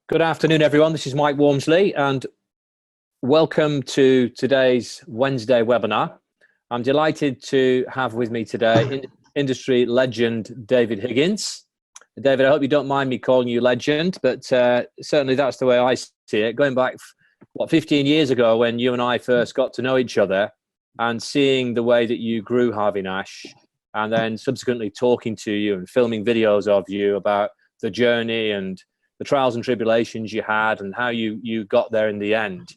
Good afternoon, everyone. This is Mike Walmsley, and welcome to today's Wednesday webinar. I'm delighted to have with me today industry legend David Higgins. David, I hope you don't mind me calling you legend, but certainly that's the way I see it. Going back, 15 years ago when you and I first got to know each other, and seeing the way that you grew Harvey Nash, and then subsequently talking to you and filming videos of you about the journey and the trials and tribulations you had and how you got there in the end.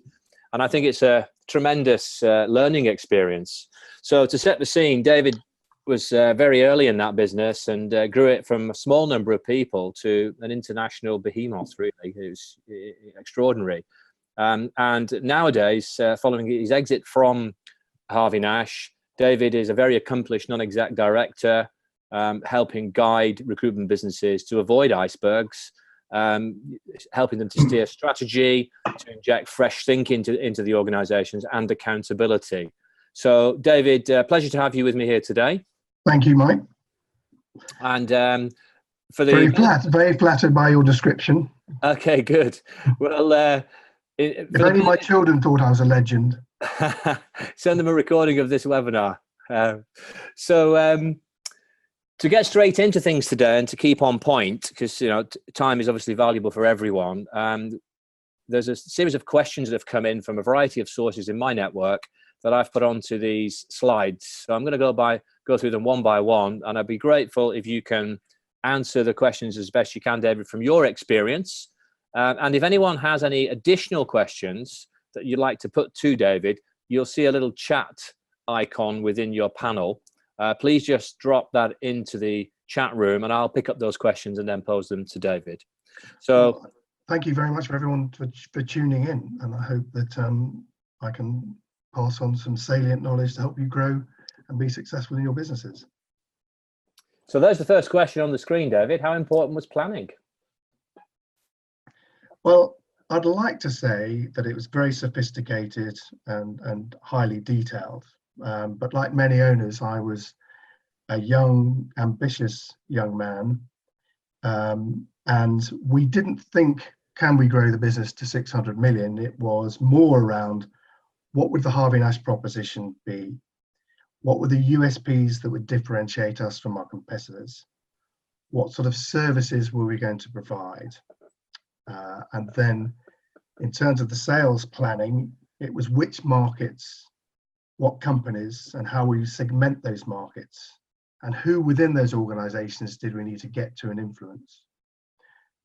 And I think it's a tremendous learning experience. So to set the scene, David was very early in that business and grew it from a small number of people to an international behemoth, really. It was extraordinary. And nowadays, following his exit from Harvey Nash, David is a very accomplished non-exec director, helping guide recruitment businesses to avoid icebergs, helping them to steer strategy, to inject fresh thinking into the organizations, and accountability. So, David, pleasure to have you with me here today. Thank you, Mike. And for the very flattered by your description. Okay, good. Well, if only my children thought I was a legend. Send them a recording of this webinar. To get straight into things today and to keep on point, because time is obviously valuable for everyone, there's a series of questions that have come in from a variety of sources in my network that I've put onto these slides. So I'm going to go through them one by one, and I'd be grateful if you can answer the questions as best you can, David, from your experience. And if anyone has any additional questions that you'd like to put to David, you'll see a little chat icon within your panel. Please just drop that into the chat room and I'll pick up those questions and then pose them to David. So, well, thank you very much for everyone for tuning in, and I hope that I can pass on some salient knowledge to help you grow and be successful in your businesses. So there's the first question on the screen, David. How important was planning? Well, I'd like to say that it was very sophisticated and highly detailed. But like many owners, I was a young, ambitious young man. And we didn't think, can we grow the business to 600 million? It was more around, what would the Harvey Nash proposition be? What were the USPs that would differentiate us from our competitors? What sort of services were we going to provide? And then in terms of the sales planning, it was which markets, what companies, and how we segment those markets, and who within those organizations did we need to get to and influence.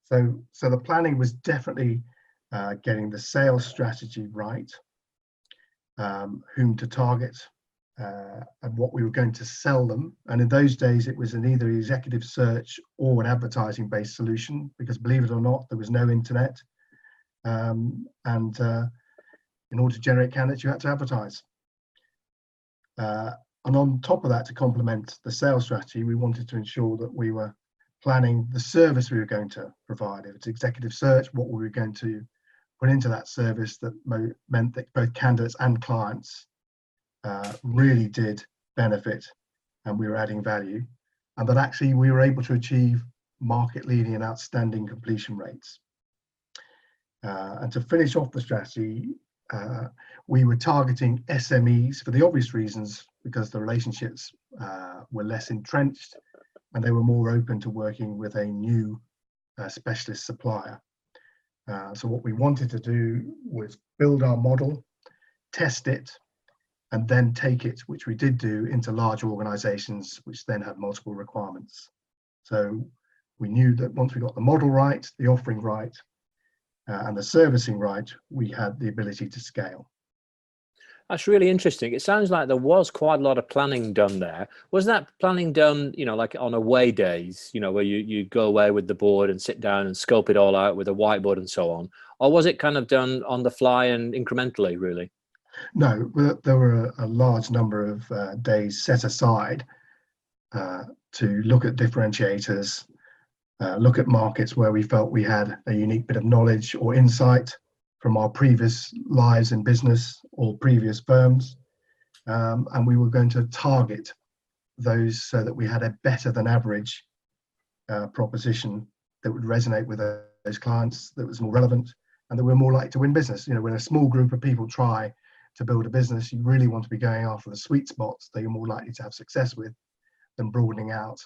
So the planning was definitely getting the sales strategy right, whom to target, and what we were going to sell them. And in those days, it was an either executive search or an advertising based solution, because believe it or not, there was no internet. In order to generate candidates, you had to advertise. And on top of that, to complement the sales strategy, we wanted to ensure that we were planning the service we were going to provide. If it's executive search, what we were going to put into that service that meant that both candidates and clients really did benefit and we were adding value, and that actually we were able to achieve market leading and outstanding completion rates. And to finish off the strategy, we were targeting SMEs for the obvious reasons, because the relationships were less entrenched and they were more open to working with a new specialist supplier. So what we wanted to do was build our model, test it, and then take it, which we did do, into large organizations which then had multiple requirements. So we knew that once we got the model right, the offering right, and the servicing right, we had the ability to scale. That's really interesting. It sounds like there was quite a lot of planning done there. Was that planning done, like on away days, where you go away with the board and sit down and scope it all out with a whiteboard and so on? Or was it kind of done on the fly and incrementally, really? No, there were a large number of days set aside to look at differentiators, look at markets where we felt we had a unique bit of knowledge or insight from our previous lives in business or previous firms, and we were going to target those so that we had a better than average proposition that would resonate with those clients that was more relevant and that we're more likely to win business. You know, when a small group of people try to build a business, you really want to be going after the sweet spots that you're more likely to have success with than broadening out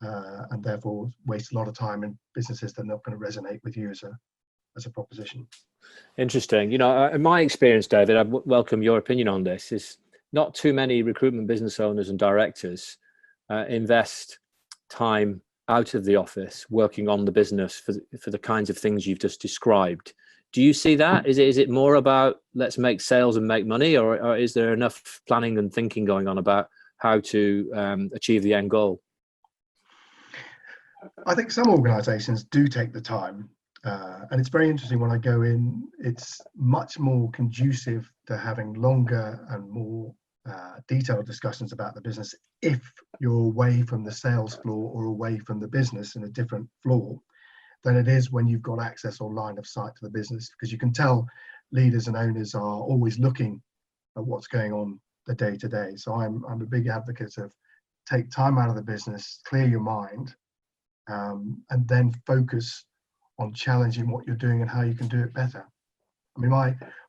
and therefore waste a lot of time in businesses that are not going to resonate with you as a proposition. Interesting. You know, in my experience, David, I welcome your opinion on this, is not too many recruitment business owners and directors invest time out of the office working on the business for the kinds of things you've just described. Do you see that? Is it more about let's make sales and make money, or is there enough planning and thinking going on about how to achieve the end goal? I think some organisations do take the time, and it's very interesting when I go in. It's much more conducive to having longer and more detailed discussions about the business if you're away from the sales floor or away from the business in a different floor than it is when you've got access or line of sight to the business, because you can tell leaders and owners are always looking at what's going on the day to day. So I'm a big advocate of take time out of the business, clear your mind, and then focus on challenging what you're doing and how you can do it better. I mean,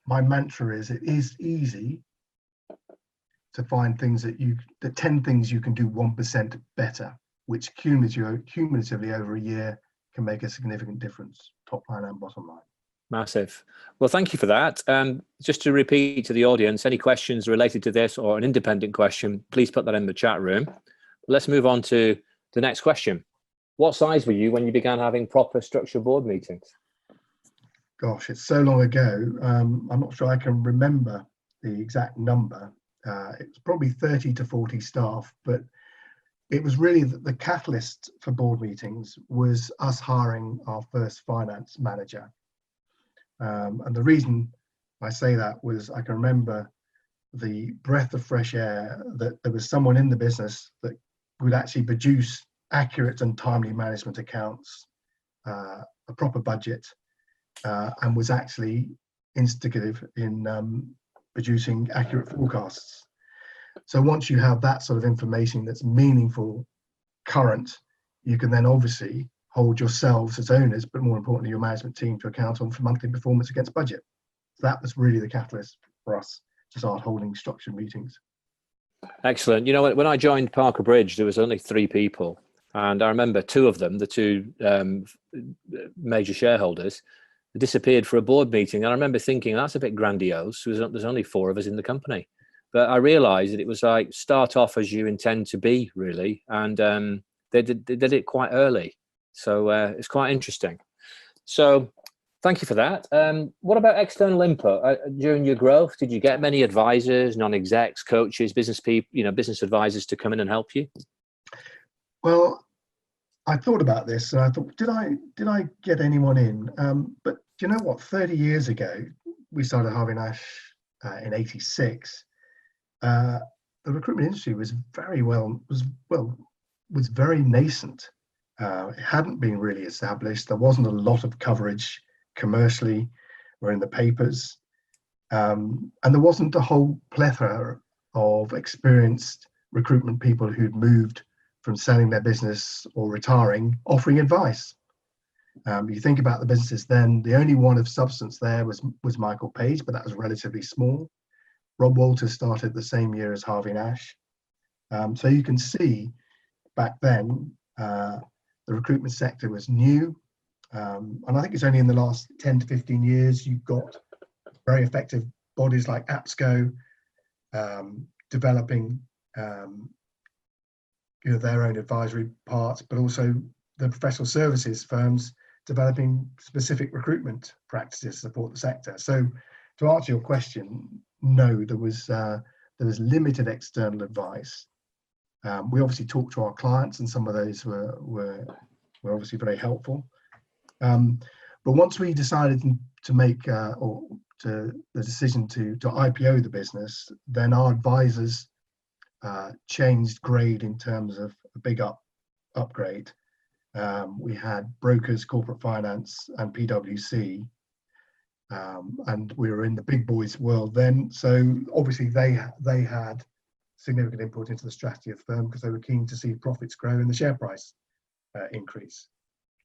my mantra is, it is easy to find the 10 things you can do 1% better, which cumulatively over a year can make a significant difference, top line and bottom line. Massive. Well, thank you for that. Just to repeat to the audience, any questions related to this or an independent question, please put that in the chat room. Let's move on to the next question. What size were you when you began having proper structured board meetings? Gosh, it's so long ago. I'm not sure I can remember the exact number. It was probably 30 to 40 staff, but it was really the catalyst for board meetings was us hiring our first finance manager. And the reason I say that was I can remember the breath of fresh air that there was someone in the business that would actually produce accurate and timely management accounts, a proper budget, and was actually instigative in producing accurate forecasts. So once you have that sort of information that's meaningful, current, you can then obviously hold yourselves as owners, but more importantly, your management team to account on for monthly performance against budget. So that was really the catalyst for us to start holding structured meetings. Excellent. You know, when I joined Parker Bridge, there was only 3 people. And I remember 2 of them, the 2 major shareholders, disappeared for a board meeting. And I remember thinking, that's a bit grandiose. There's only 4 of us in the company. But I realized that it was like, start off as you intend to be, really. And they did it quite early. So it's quite interesting. So thank you for that. What about external input? During your growth, did you get many advisors, non-execs, coaches, business people, business advisors to come in and help you? Well, I thought about this and I thought, did I get anyone in? But do you know what? 30 years ago, we started Harvey Nash in '86. The recruitment industry was very nascent. It hadn't been really established. There wasn't a lot of coverage commercially or in the papers, and there wasn't a whole plethora of experienced recruitment people who'd moved from selling their business or retiring, offering advice. You think about the businesses then, the only one of substance there was Michael Page, but that was relatively small. Rob Walters started the same year as Harvey Nash. So you can see back then, the recruitment sector was new. And I think it's only in the last 10 to 15 years, you've got very effective bodies like APSCO developing their own advisory parts, but also the professional services firms developing specific recruitment practices to support the sector. So to answer your question, no, there was limited external advice. We obviously talked to our clients, and some of those were obviously very helpful. But once we decided to make the decision to IPO the business, then our advisors changed grade in terms of a big upgrade. We had brokers, corporate finance, and PwC. And we were in the big boys world then, so obviously they had significant input into the strategy of the firm because they were keen to see profits grow and the share price increase.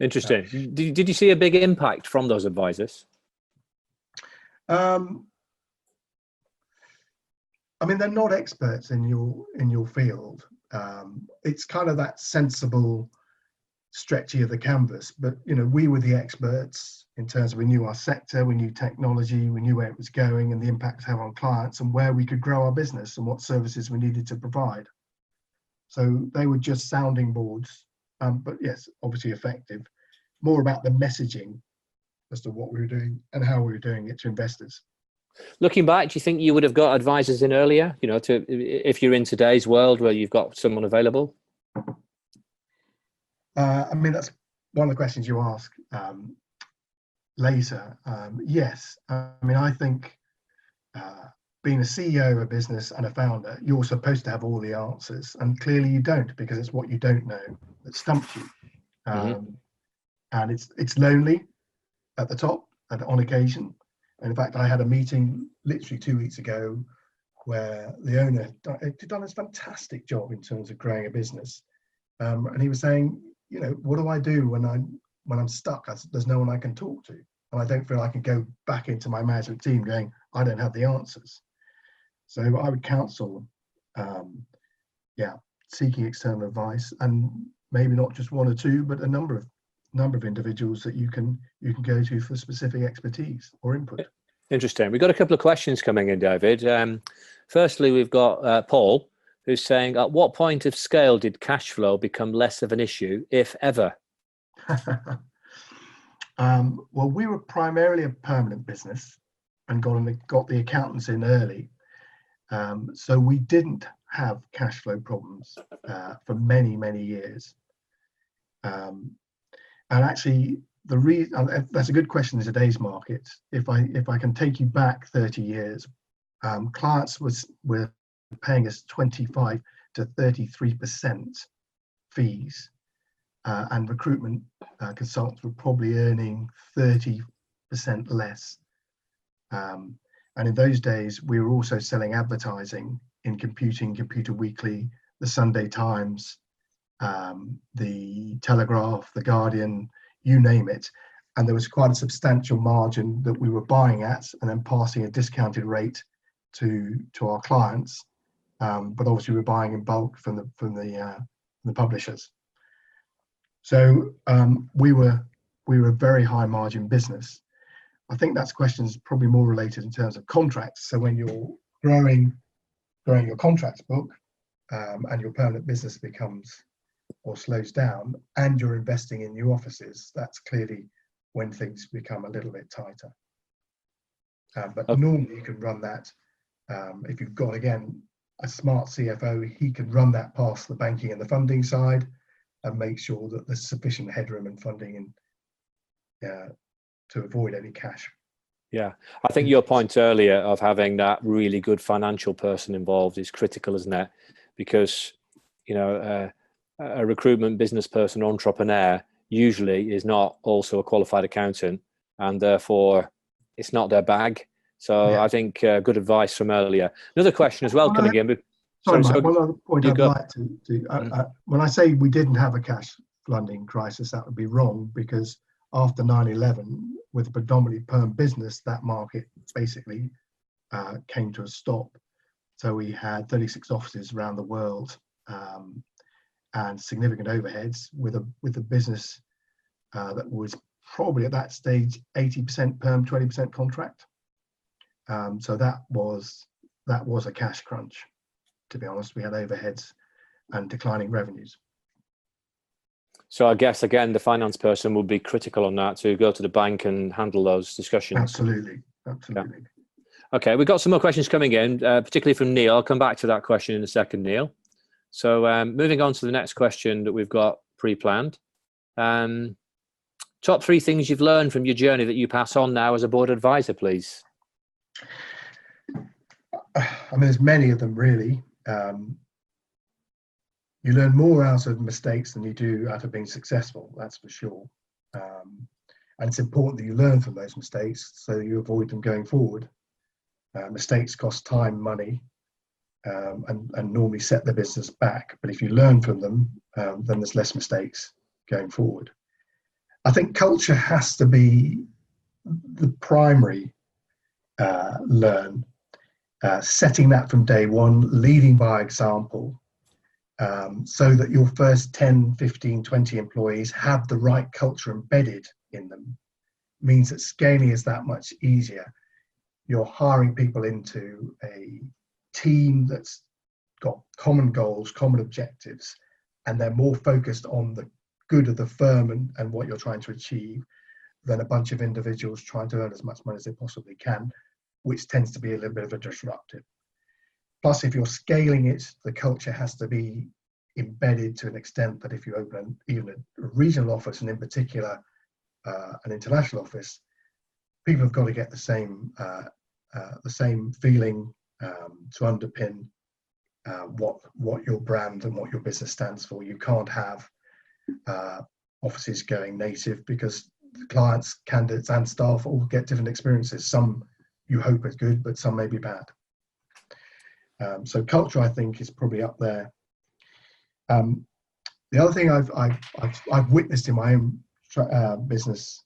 Interesting. Did you see a big impact from those advisors? I mean, they're not experts in your field. It's kind of that sensible stretchy of the canvas, but we were the experts in terms of we knew our sector, we knew technology, we knew where it was going and the impact it had on clients and where we could grow our business and what services we needed to provide. So they were just sounding boards, but yes, obviously effective. More about the messaging as to what we were doing and how we were doing it to investors. Looking back, do you think you would have got advisors in earlier, if you're in today's world where you've got someone available? I mean, that's one of the questions you ask later. Yes, I mean, I think being a CEO of a business and a founder, you're supposed to have all the answers, and clearly you don't, because it's what you don't know that stumps you. And it's lonely at the top and on occasion. And in fact, I had a meeting literally 2 weeks ago where the owner had done this fantastic job in terms of growing a business, and he was saying, what do I do when I'm stuck? There's no one I can talk to, and I don't feel I can go back into my management team going, I don't have the answers. So I would counsel, seeking external advice, and maybe not just one or two, but a number of individuals that you can go to for specific expertise or input. Interesting. We've got a couple of questions coming in, David. Firstly, we've got Paul, who's saying, at what point of scale did cash flow become less of an issue, if ever? Well, we were primarily a permanent business and got the accountants in early. So we didn't have cash flow problems for many, many years. And actually, the reason, that's a good question in today's market. If I can take you back 30 years, clients were paying us 25 to 33% fees, and recruitment consultants were probably earning 30% less. And in those days, we were also selling advertising in Computer Weekly, the Sunday Times, the Telegraph, the Guardian, you name it. And there was quite a substantial margin that we were buying at and then passing a discounted rate to our clients. But obviously we're buying in bulk from the publishers. So we were a very high margin business. I think that question is probably more related in terms of contracts. So when you're growing your contracts book and your permanent business becomes or slows down and you're investing in new offices, that's clearly when things become a little bit tighter. But normally you can run that, if you've got, again, a smart CFO, he can run that past the banking and the funding side and make sure that there's sufficient headroom and funding to avoid any cash. Yeah, I think your point earlier of having that really good financial person involved is critical, isn't it? Because, a recruitment business person, entrepreneur, usually is not also a qualified accountant, and therefore it's not their bag. So yeah. I think good advice from earlier. Another question as well coming in. Sorry, Mike, one other point I'd like to when I say we didn't have a cash funding crisis, that would be wrong, because after 9/11, with a predominantly perm business, that market basically came to a stop. So we had 36 offices around the world and significant overheads with a business that was probably at that stage 80% perm, 20% contract. So that was a cash crunch. To be honest, we had overheads and declining revenues. So I guess, again, the finance person will be critical on that, to go to the bank and handle those discussions. Absolutely. Yeah. Okay, we've got some more questions coming in, particularly from Neil. I'll come back to that question in a second, Neil. So moving on to the next question that we've got pre-planned. Top 3 things you've learned from your journey that you pass on now as a board advisor, please. I mean, there's many of them, really. You learn more out of mistakes than you do out of being successful, that's for sure. And it's important that you learn from those mistakes so you avoid them going forward. Mistakes cost time, money, and normally set the business back. But if you learn from them, then there's less mistakes going forward. I think culture has to be the primary learn, setting that from day one, leading by example, so that your first 10, 15, 20 employees have the right culture embedded in them, means that scaling is that much easier. You're hiring people into a team that's got common goals, common objectives, and they're more focused on the good of the firm and what you're trying to achieve than a bunch of individuals trying to earn as much money as they possibly can, which tends to be a little bit of a disruptive. Plus, if you're scaling it, the culture has to be embedded to an extent that if you open even a regional office, and in particular an international office, people have got to get the same feeling to underpin what your brand and what your business stands for. You can't have offices going native, because the clients, candidates and staff all get different experiences. Some you hope is good, but some may be bad. So culture, I think, is probably up there. The other thing I've witnessed in my own business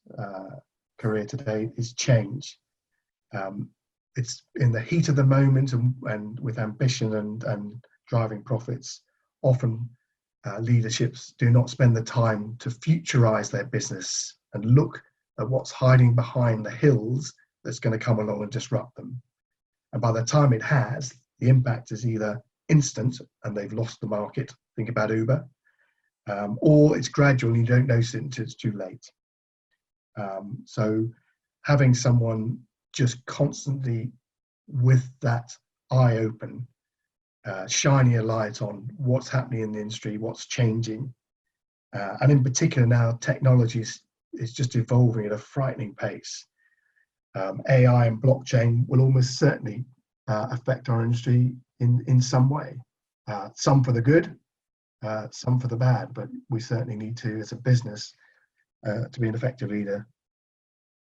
career today is change. It's in the heat of the moment and with ambition and driving profits. Often leaderships do not spend the time to futurize their business and look at what's hiding behind the hills that's going to come along and disrupt them. And by the time it has, the impact is either instant and they've lost the market, think about Uber, or it's gradual and you don't notice it until it's too late. So having someone just constantly with that eye open, shining a light on what's happening in the industry, what's changing, and in particular now technology is just evolving at a frightening pace. AI and blockchain will almost certainly affect our industry in some way, some for the good, some for the bad, but we certainly need to, as a business, to be an effective leader,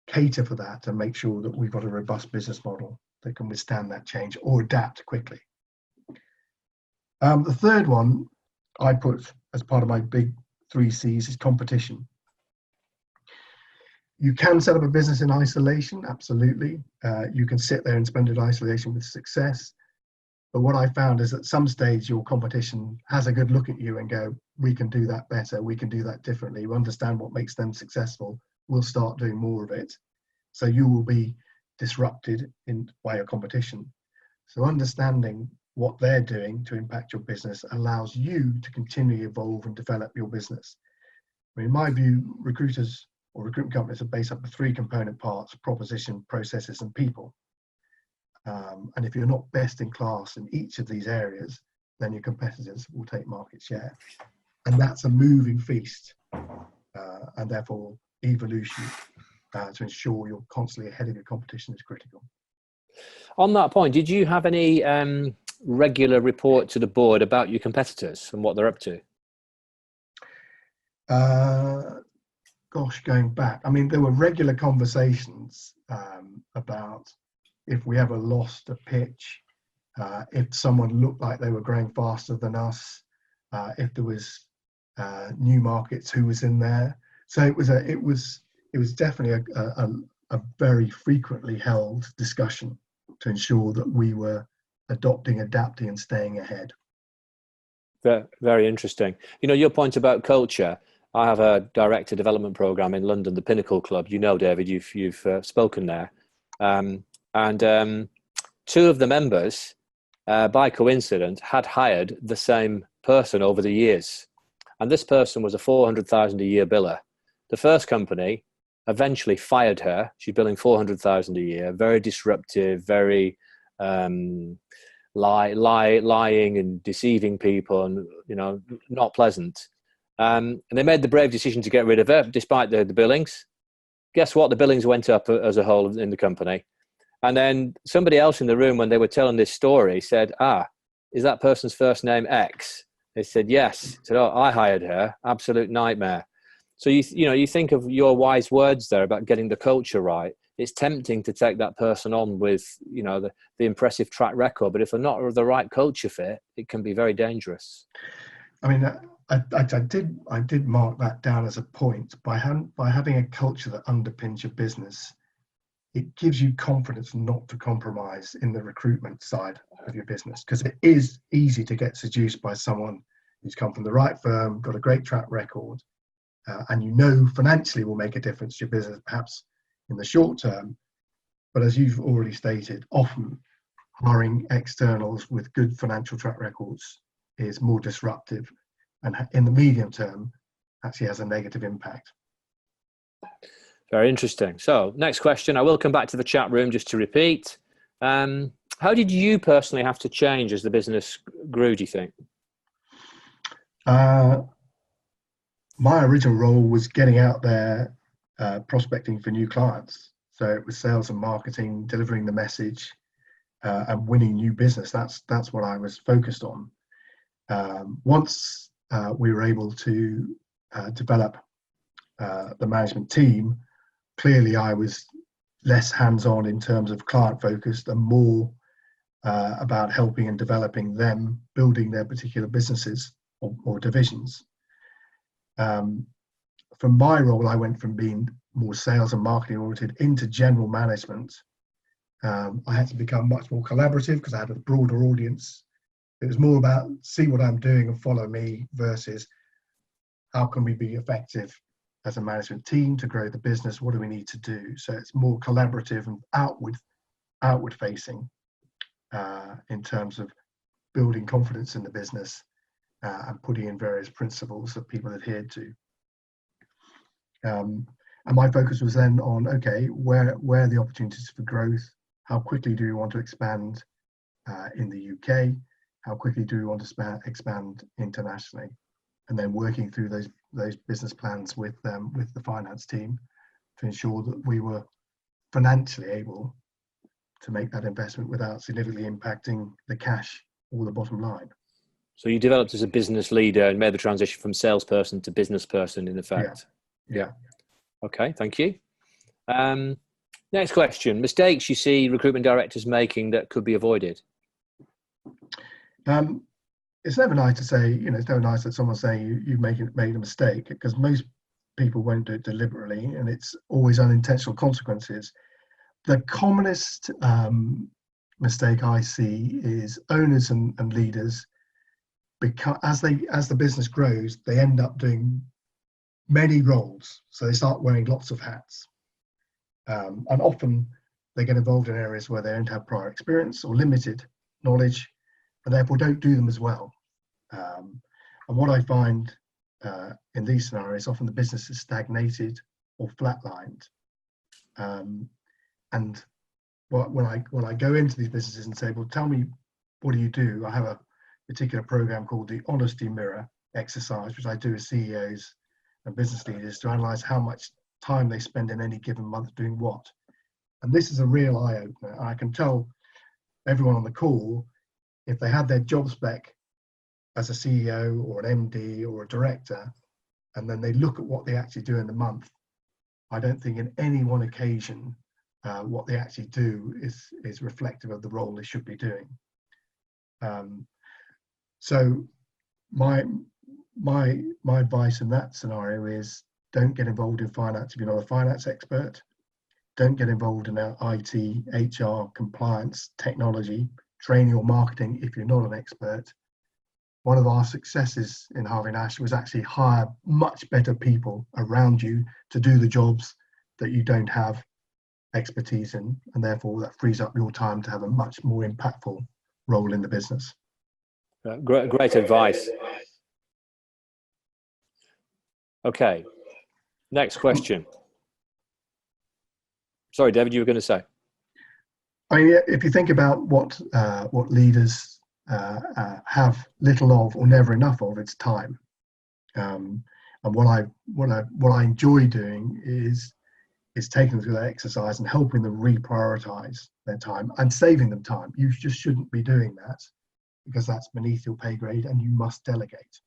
cater for that and make sure that we've got a robust business model that can withstand that change or adapt quickly. The third one I put as part of my big 3 C's is competition. You can set up a business in isolation, absolutely. You can sit there and spend it in isolation with success. But what I found is at some stage your competition has a good look at you and go, we can do that better, we can do that differently, we understand what makes them successful, we'll start doing more of it. So you will be disrupted by your competition. So understanding what they're doing to impact your business allows you to continually evolve and develop your business. I mean, in my view, recruiters or recruitment companies are based up of 3 component parts: proposition, processes, and people. And if you're not best in class in each of these areas, then your competitors will take market share. And that's a moving feast, and therefore evolution to ensure you're constantly ahead of your competition is critical. On that point, did you have any regular report to the board about your competitors and what they're up to? Gosh, going back, I mean, there were regular conversations about if we ever lost a pitch, if someone looked like they were growing faster than us, if there was new markets, who was in there. So it was definitely a very frequently held discussion to ensure that we were adopting, adapting, and staying ahead. Very interesting. You know, your point about culture. I have a director development program in London, the Pinnacle Club. You know, David, you've spoken there. And 2 of the members, by coincidence, had hired the same person over the years. And this person was a $400,000 a year biller. The first company eventually fired her. She's billing $400,000 a year, very disruptive, very lying and deceiving people, and, you know, not pleasant. And they made the brave decision to get rid of her, despite the billings. Guess what? The billings went up as a whole in the company. And then somebody else in the room, when they were telling this story, said, is that person's first name X? They said, yes. Said, oh, I hired her. Absolute nightmare. So, you think of your wise words there about getting the culture right. It's tempting to take that person on with, the impressive track record. But if they're not the right culture fit, it can be very dangerous. I mean, I did mark that down as a point. By having a culture that underpins your business, it gives you confidence not to compromise in the recruitment side of your business, because it is easy to get seduced by someone who's come from the right firm, got a great track record, and financially will make a difference to your business, perhaps in the short term. But as you've already stated, often hiring externals with good financial track records is more disruptive, and in the medium term actually has a negative impact. Very interesting. So next question, I will come back to the chat room just to repeat. How did you personally have to change as the business grew, do you think? My original role was getting out there, prospecting for new clients. So it was sales and marketing, delivering the message, and winning new business. That's what I was focused on. Once we were able to develop the management team, clearly I was less hands-on in terms of client focused and more about helping and developing them, building their particular businesses or divisions. From my role, I went from being more sales and marketing oriented into general management. I had to become much more collaborative because I had a broader audience. It was more about see what I'm doing and follow me versus how can we be effective as a management team to grow the business? What do we need to do? So it's more collaborative and outward facing in terms of building confidence in the business and putting in various principles that people adhered to. And my focus was then on, okay, where are the opportunities for growth? How quickly do we want to expand in the UK? How quickly do we want to expand internationally? And then working through those business plans with the finance team to ensure that we were financially able to make that investment without significantly impacting the cash or the bottom line. So you developed as a business leader and made the transition from salesperson to business person, in effect. Yeah. Okay, thank you. Next question: mistakes you see recruitment directors making that could be avoided. It's never nice to say, it's never nice that someone's saying you've made a mistake, because most people won't do it deliberately, and it's always unintentional consequences. The commonest mistake I see is owners and leaders, because as the business grows, they end up doing many roles. So they start wearing lots of hats. And often they get involved in areas where they don't have prior experience or limited knowledge, and therefore don't do them as well. And what I find in these scenarios, often the business is stagnated or flatlined. And when I go into these businesses and say, well, tell me, what do you do? I have a particular program called the Honesty Mirror exercise, which I do with CEOs and business leaders to analyze how much time they spend in any given month doing what. And this is a real eye-opener. I can tell everyone on the call, if they had their job spec as a CEO or an MD or a director, and then they look at what they actually do in the month, I don't think in any one occasion what they actually do is reflective of the role they should be doing. So my advice in that scenario is, don't get involved in finance if you're not a finance expert. Don't get involved in IT, HR, compliance, technology, training or marketing if you're not an expert. One of our successes in Harvey Nash was actually hire much better people around you to do the jobs that you don't have expertise in, and therefore that frees up your time to have a much more impactful role in the business. Great advice. Okay, next question. Sorry, David, you were going to say. I mean, if you think about what leaders have little of or never enough of, it's time. And what I enjoy doing is taking them through that exercise and helping them reprioritize their time and saving them time. You just shouldn't be doing that, because that's beneath your pay grade, and you must delegate.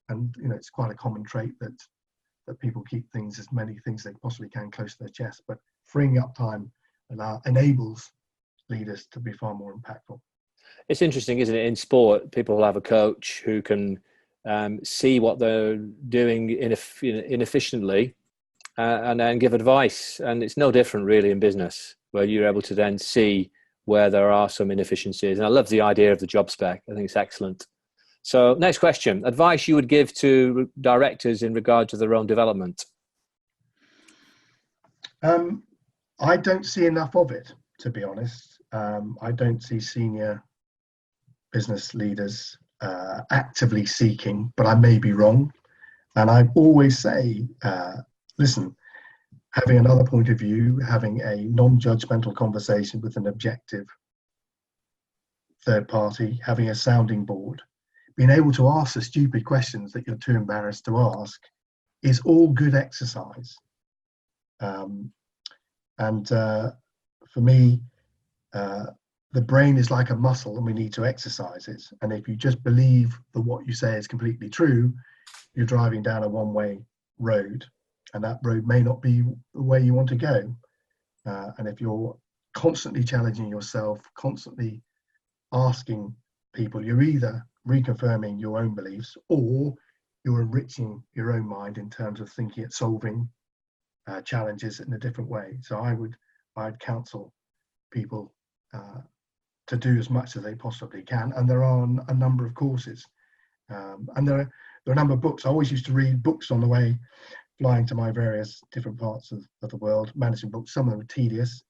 And it's quite a common trait that people keep as many things they possibly can close to their chest. But freeing up time enables leaders to be far more impactful. It's interesting, isn't it? In sport, people will have a coach who can see what they're doing inefficiently, and then give advice. And it's no different really in business, where you're able to then see where there are some inefficiencies. And I love the idea of the job spec. I think it's excellent. So next question, advice you would give to directors in regard to their own development. I don't see enough of it, to be honest. I don't see senior business leaders actively seeking, but I may be wrong. And I always say, listen, having another point of view, having a non-judgmental conversation with an objective third party, having a sounding board, being able to ask the stupid questions that you're too embarrassed to ask is all good exercise. For me, the brain is like a muscle and we need to exercise it. And if you just believe that what you say is completely true, you're driving down a one-way road, and that road may not be the way you want to go. And if you're constantly challenging yourself, constantly asking people, you're either reconfirming your own beliefs or you're enriching your own mind in terms of thinking at solving challenges in a different way. So I'd counsel people to do as much as they possibly can, and there are a number of courses, and there are a number of books. I always used to read books on the way flying to my various different parts of the world, management books. Some of them are tedious,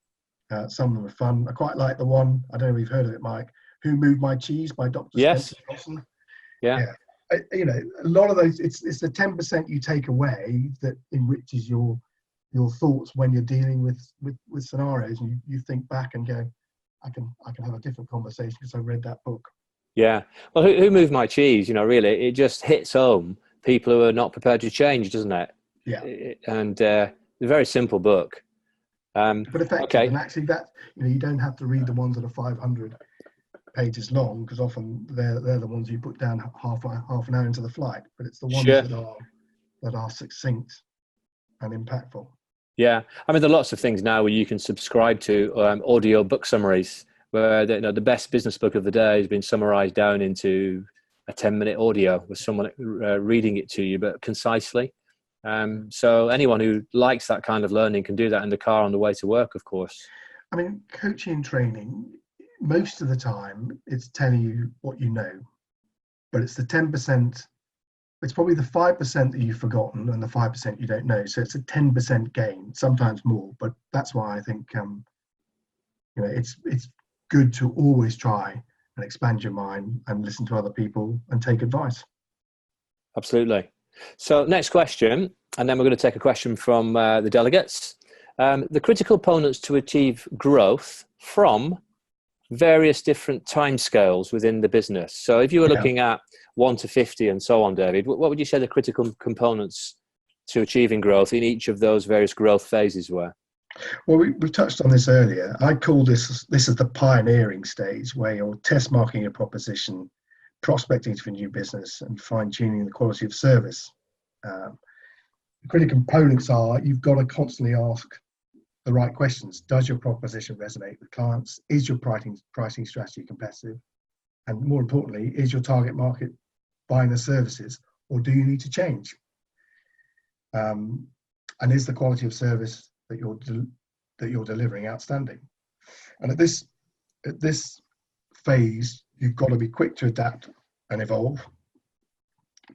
some of them are fun. I quite like the one, I don't know if you've heard of it, Mike, Who Moved My Cheese by Dr. Yes. Spencer Johnson. Yeah. A lot of those, it's the 10% you take away that enriches your thoughts when you're dealing with scenarios, and you think back and go, I can have a different conversation because I read that book. Yeah. Well, who moved my cheese? Really, it just hits home people who are not prepared to change, doesn't it? Yeah. And a very simple book. But effective. Okay. And actually that, you don't have to read the ones that are 500 pages long, because often they're the ones you put down half an hour into the flight, but it's the ones that are succinct and impactful. Yeah, I mean, there are lots of things now where you can subscribe to audio book summaries, where the best business book of the day has been summarized down into a 10-minute audio with someone reading it to you, but concisely. So anyone who likes that kind of learning can do that in the car on the way to work, of course. I mean, coaching and training, most of the time, it's telling you what you know, but it's the 10%. It's probably the 5% that you've forgotten and the 5% you don't know. So it's a 10% gain, sometimes more. But that's why I think it's good to always try and expand your mind and listen to other people and take advice. Absolutely. So next question, and then we're going to take a question from the delegates. The critical components to achieve growth from various different timescales within the business. So if you were looking at 1 to 50 and so on, David, what would you say the critical components to achieving growth in each of those various growth phases were? Well, we touched on this earlier. I call this is the pioneering stage, where you're test marking your proposition, prospecting for new business, and fine-tuning the quality of service. The critical components are, you've got to constantly ask the right questions. Does your proposition resonate with clients? Is your pricing strategy competitive? And more importantly, is your target market buying the services, or do you need to change? And is the quality of service that you're delivering outstanding? And at this phase, you've got to be quick to adapt and evolve,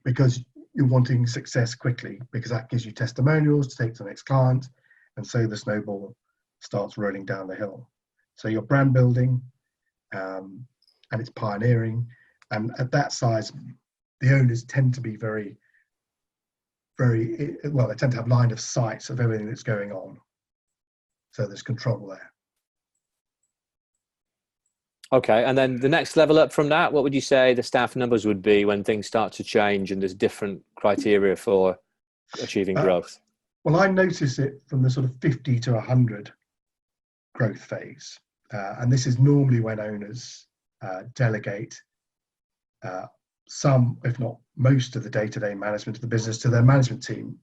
because you're wanting success quickly, because that gives you testimonials to take to the next client, and so the snowball starts rolling down the hill. So you're brand building, and it's pioneering, and at that size, the owners tend to be very, very well. They tend to have line of sight of everything that's going on, so there's control there. Okay, and then the next level up from that, what would you say the staff numbers would be when things start to change and there's different criteria for achieving growth? Well, I notice it from the sort of 50 to 100 growth phase. And this is normally when owners delegate some, if not most, of the day-to-day management of the business to their management team.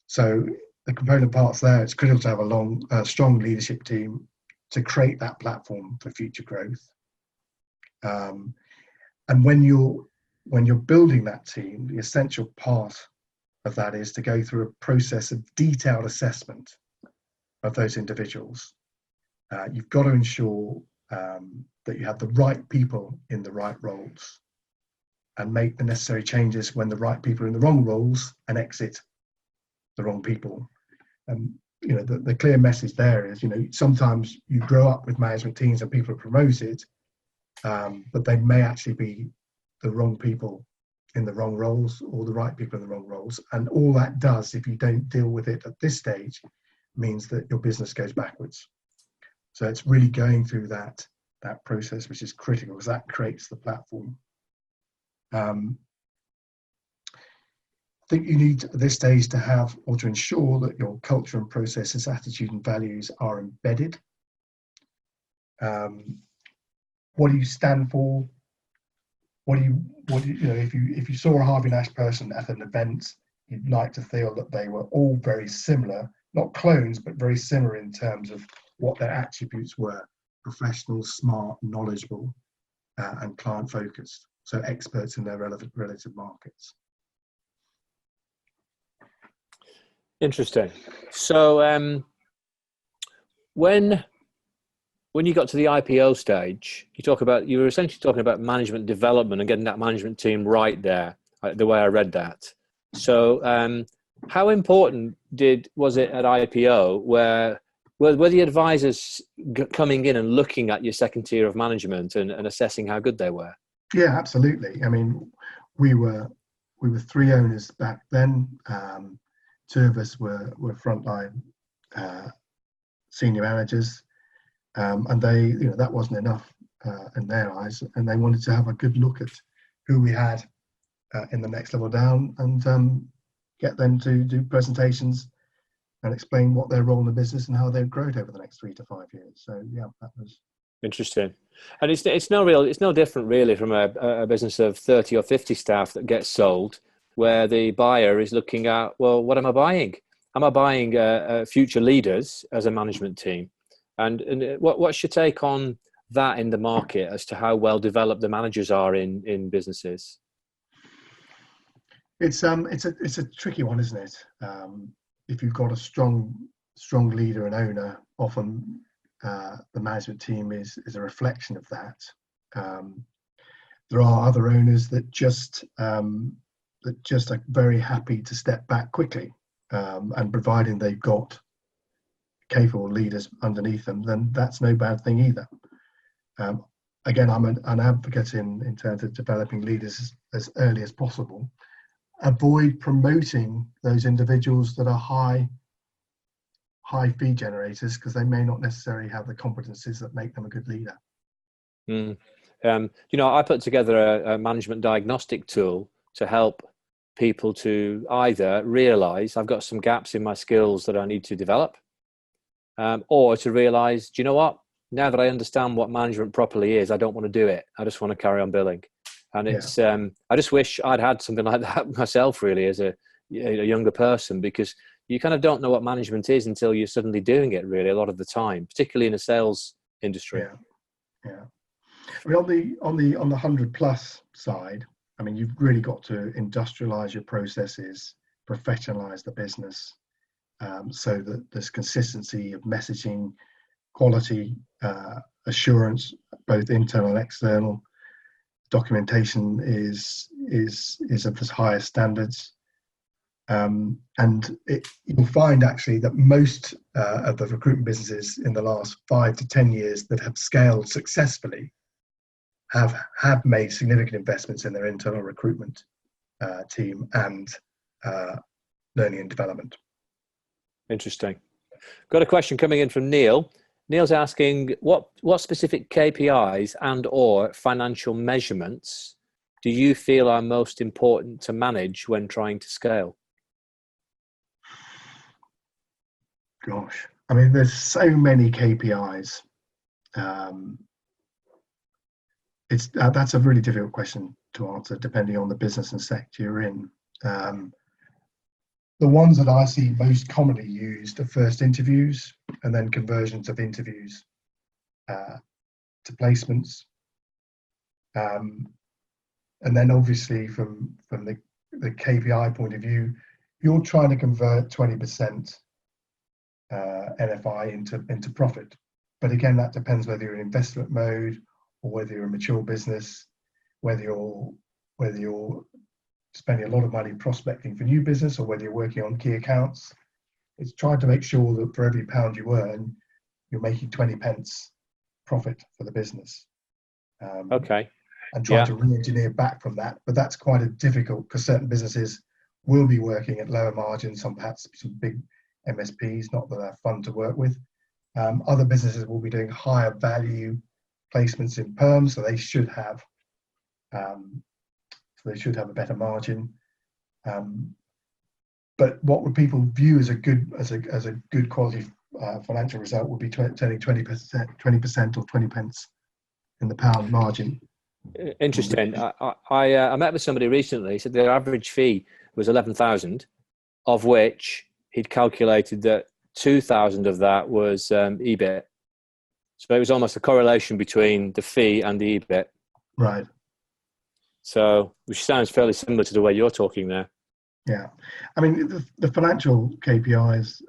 So the component parts there, it's critical to have a strong leadership team to create that platform for future growth. And when you're when you're building that team, the essential part of that is to go through a process of detailed assessment of those individuals. You've got to ensure that you have the right people in the right roles and make the necessary changes when the right people are in the wrong roles and exit the wrong people. And the clear message there is, sometimes you grow up with management teams and people are promoted, but they may actually be the wrong people in the wrong roles or the right people in the wrong roles. And all that does, if you don't deal with it at this stage, means that your business goes backwards. So it's really going through that process, which is critical, because that creates the platform. I think you need at this stage to have, or to ensure that your culture and processes, attitude and values are embedded. What do you stand for? If you saw a Harvey Nash person at an event, you'd like to feel that they were all very similar, not clones, but very similar in terms of what their attributes were: professional, smart, knowledgeable, and client focused. So experts in their relative markets. Interesting. So when you got to the IPO stage, you were essentially talking about management development and getting that management team right there, the way I read that. So how important was it at IPO were the advisors coming in and looking at your second tier of management and assessing how good they were? Yeah, absolutely. I mean, we were 3 owners back then. 2 of us were frontline senior managers, and they, that wasn't enough in their eyes, and they wanted to have a good look at who we had in the next level down, and get them to do presentations and explain what their role in the business and how they'd grow it over the next 3 to 5 years. So yeah, that was interesting. And it's no different really from a business of 30 or 50 staff that gets sold, where the buyer is looking at, well, what am I buying? Am I buying future leaders as a management team? And what's your take on that in the market as to how well developed the managers are in businesses? It's a tricky one, isn't it? If you've got a strong leader and owner, often the management team is a reflection of that. There are other owners that just are very happy to step back quickly, and providing they've got capable leaders underneath them, then that's no bad thing either. Again, I'm an advocate in terms of developing leaders as early as possible. Avoid promoting those individuals that are high fee generators, because they may not necessarily have the competencies that make them a good leader. I put together a management diagnostic tool to help people to either realize I've got some gaps in my skills that I need to develop, or to realize, do you know what? Now that I understand what management properly is, I don't want to do it. I just want to carry on billing. And it's, I just wish I'd had something like that myself, really, as a younger person, because you kind of don't know what management is until you're suddenly doing it, really, a lot of the time, particularly in a sales industry. Yeah. I mean, on the 100+ side, I mean, you've really got to industrialize your processes, professionalize the business, so that there's consistency of messaging, quality, assurance, both internal and external. Documentation is of the highest standards, and you'll find actually that most of the recruitment businesses in the last 5 to 10 years that have scaled successfully have made significant investments in their internal recruitment team and learning and development. Interesting. Got a question coming in from Neil. Neil's asking, what specific KPIs and or financial measurements do you feel are most important to manage when trying to scale? Gosh, I mean, there's so many KPIs. That's a really difficult question to answer, depending on the business and sector you're in. The ones that I see most commonly used are first interviews, and then conversions of interviews to placements. And then obviously from the KPI point of view, you're trying to convert 20% NFI into profit. But again, that depends whether you're in investment mode or whether you're a mature business, whether you're spending a lot of money prospecting for new business or whether you're working on key accounts. It's trying to make sure that for every pound you earn, you're making 20 pence profit for the business. Okay. And trying to re-engineer back from that. But that's quite a difficult, because certain businesses will be working at lower margins, perhaps some big MSPs, not that they're fun to work with. Other businesses will be doing higher value placements in perm, so they should have a better margin. But what would people view as a good quality financial result would be turning 20% or 20 pence in the pound margin. Interesting. I met with somebody recently. He said their average fee was 11,000, of which he'd calculated that 2,000 of that was EBIT. So it was almost a correlation between the fee and the EBIT. Right. So, which sounds fairly similar to the way you're talking there. Yeah. I mean, the financial KPIs,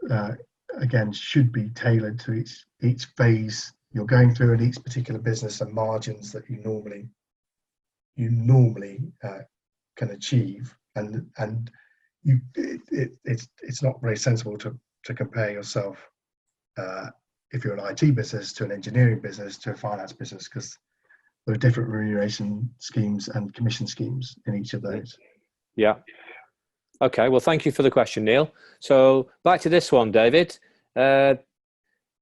again, should be tailored to each phase you're going through in each particular business and margins that you normally can achieve. And it's not very sensible to compare yourself if you're an IT business to an engineering business to a finance business, because there are different remuneration schemes and commission schemes in each of those. Yeah. Okay. Well, thank you for the question, Neil. So back to this one, David. The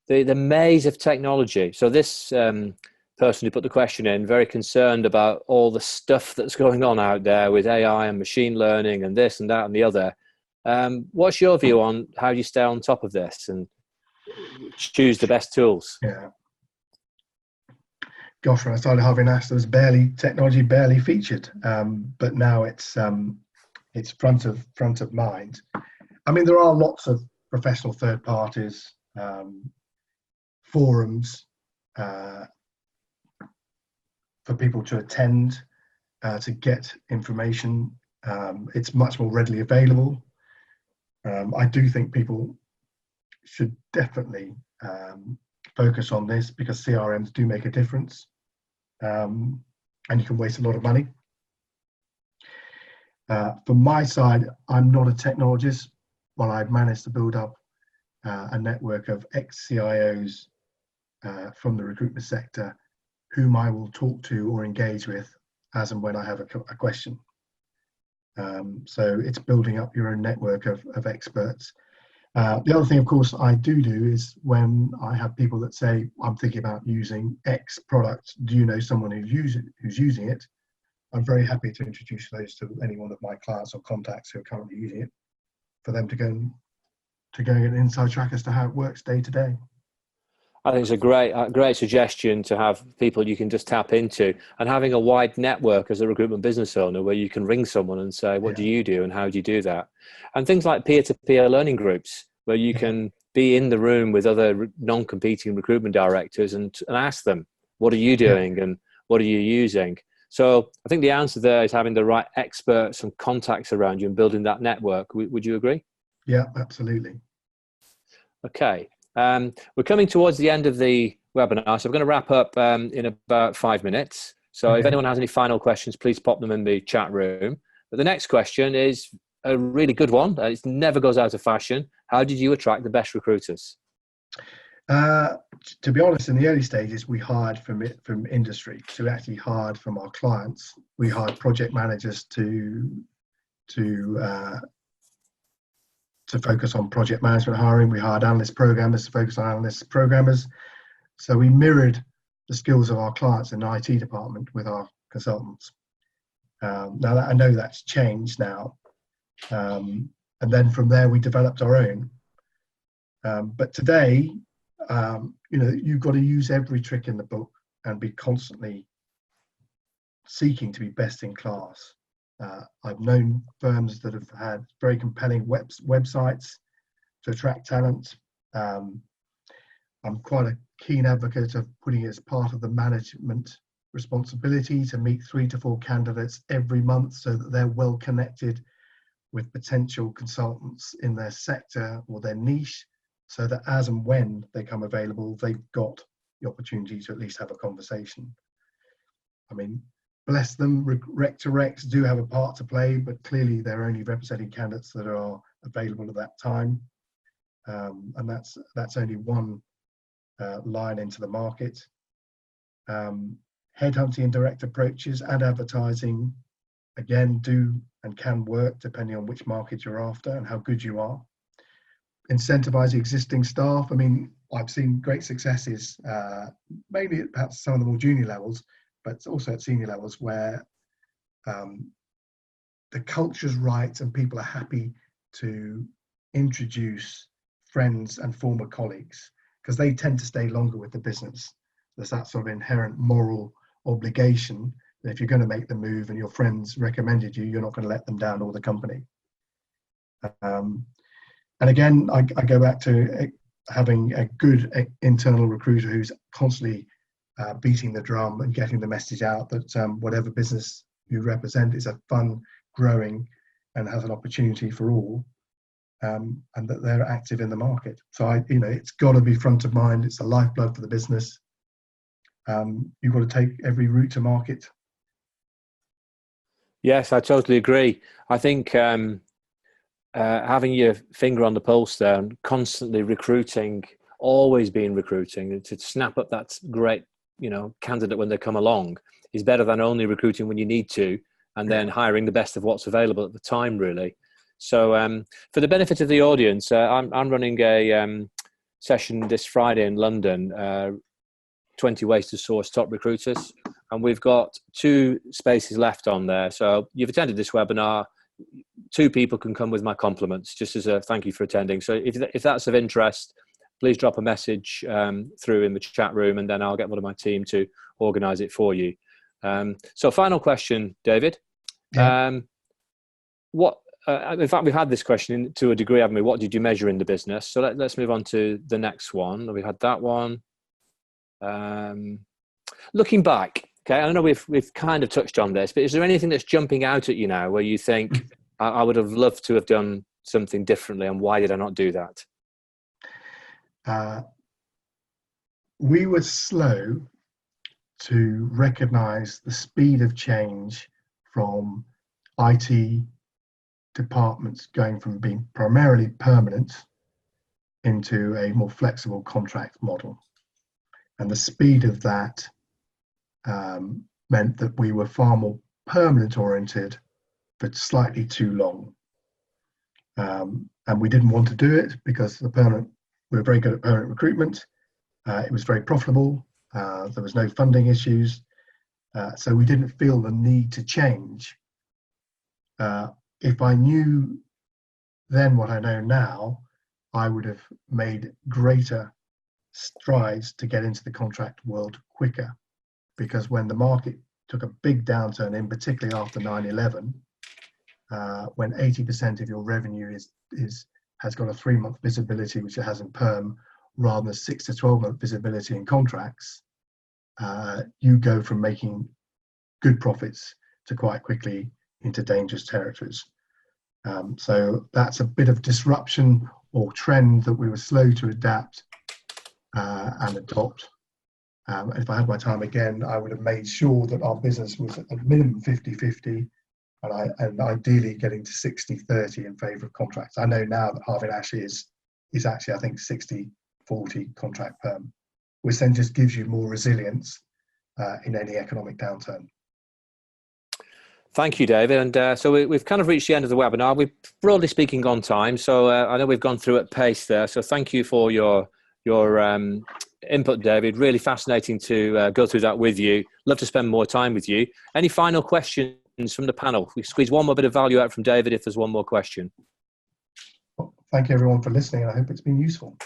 maze of technology. So this person who put the question in, very concerned about all the stuff that's going on out there with AI and machine learning and this and that and the other. What's your view on how you stay on top of this and choose the best tools? Yeah. Gosh, when I started Harvey Nash, there was technology barely featured, but now it's front of mind. I mean, there are lots of professional third parties, forums for people to attend, to get information. It's much more readily available. I do think people should definitely focus on this, because CRMs do make a difference, and you can waste a lot of money. From my side, I'm not a technologist, but I've managed to build up a network of ex-CIOs from the recruitment sector whom I will talk to or engage with as and when I have a question. So it's building up your own network of experts. The other thing, of course, I do is when I have people that say, I'm thinking about using X product, do you know someone who's using it? I'm very happy to introduce those to any one of my clients or contacts who are currently using it, for them to go and get an inside track as to how it works day to day. I think it's a great suggestion to have people you can just tap into, and having a wide network as a recruitment business owner where you can ring someone and say, what do you do and how do you do that? And things like peer-to-peer learning groups where you can be in the room with other non-competing recruitment directors and ask them, what are you doing and what are you using? So I think the answer there is having the right experts and contacts around you and building that network. Would you agree? Yeah, absolutely. Okay. We're coming towards the end of the webinar, so we're going to wrap up in about 5 minutes. So if anyone has any final questions, please pop them in the chat room. But the next question is a really good one. It never goes out of fashion. How did you attract the best recruiters? To be honest, in the early stages, we hired from industry. So we actually hired from our clients. We hired project managers to focus on project management hiring. We hired analyst programmers to focus on analyst programmers. So we mirrored the skills of our clients in the IT department with our consultants. Now I know that's changed now. And then from there, we developed our own. But today, you've got to use every trick in the book and be constantly seeking to be best in class. I've known firms that have had very compelling websites to attract talent. I'm quite a keen advocate of putting it as part of the management responsibility to meet 3 to 4 candidates every month so that they're well connected with potential consultants in their sector or their niche, so that as and when they come available, they've got the opportunity to at least have a conversation. I mean, bless them, rec to recs do have a part to play, but clearly they're only representing candidates that are available at that time. And that's only one line into the market. Headhunting and direct approaches and advertising, again, do and can work depending on which market you're after and how good you are. Incentivize existing staff. I mean, I've seen great successes, maybe at perhaps some of the more junior levels, but also at senior levels, where the culture's right and people are happy to introduce friends and former colleagues, because they tend to stay longer with the business. There's that sort of inherent moral obligation that if you're going to make the move and your friends recommended you, you're not going to let them down or the company. And again, I go back to having a good internal recruiter who's constantly beating the drum and getting the message out that whatever business you represent is a fun, growing, and has an opportunity for all, and that they're active in the market. So it's got to be front of mind. It's the lifeblood for the business. You've got to take every route to market. Yes, I totally agree. I think having your finger on the pulse there and constantly recruiting, always being recruiting, to snap up that great, candidate when they come along is better than only recruiting when you need to and then hiring the best of what's available at the time, really. So for the benefit of the audience, I'm running a session this Friday in London, 20 ways to source top recruiters. And we've got 2 spaces left on there. So you've attended this webinar. 2 people can come with my compliments, just as a thank you for attending. So if that's of interest, please drop a message through in the chat room, and then I'll get one of my team to organise it for you. So final question, David. Yeah. In fact, we've had this question to a degree, haven't we? What did you measure in the business? So let's move on to the next one. We had that one. Looking back, okay, I know we've kind of touched on this, but is there anything that's jumping out at you now where you think I would have loved to have done something differently, and why did I not do that? We were slow to recognise the speed of change from IT departments going from being primarily permanent into a more flexible contract model. And the speed of that meant that we were far more permanent oriented, but slightly too long. And we didn't want to do it because we were very good at permanent recruitment. It was very profitable. There was no funding issues. So we didn't feel the need to change. If I knew then what I know now, I would have made greater strides to get into the contract world quicker, because when the market took a big downturn, in particularly after 9/11, when 80% of your revenue has got a 3-month visibility, which it has in perm, rather than 6 to 12-month visibility in contracts, you go from making good profits to quite quickly into dangerous territories. So that's a bit of disruption or trend that we were slow to adapt and adopt. If I had my time again, I would have made sure that our business was at minimum 50-50, and ideally getting to 60-30 in favour of contracts. I know now that Harvey Nash is actually, I think, 60-40 contract perm, which then just gives you more resilience in any economic downturn. Thank you, David. And so we've kind of reached the end of the webinar. We're broadly speaking on time, so I know we've gone through at pace there. So thank you for your input, David. Really fascinating to go through that with you. Love to spend more time with you. Any final questions from the panel? We squeeze one more bit of value out from David if there's one more question. Well, thank you everyone for listening, and I hope it's been useful.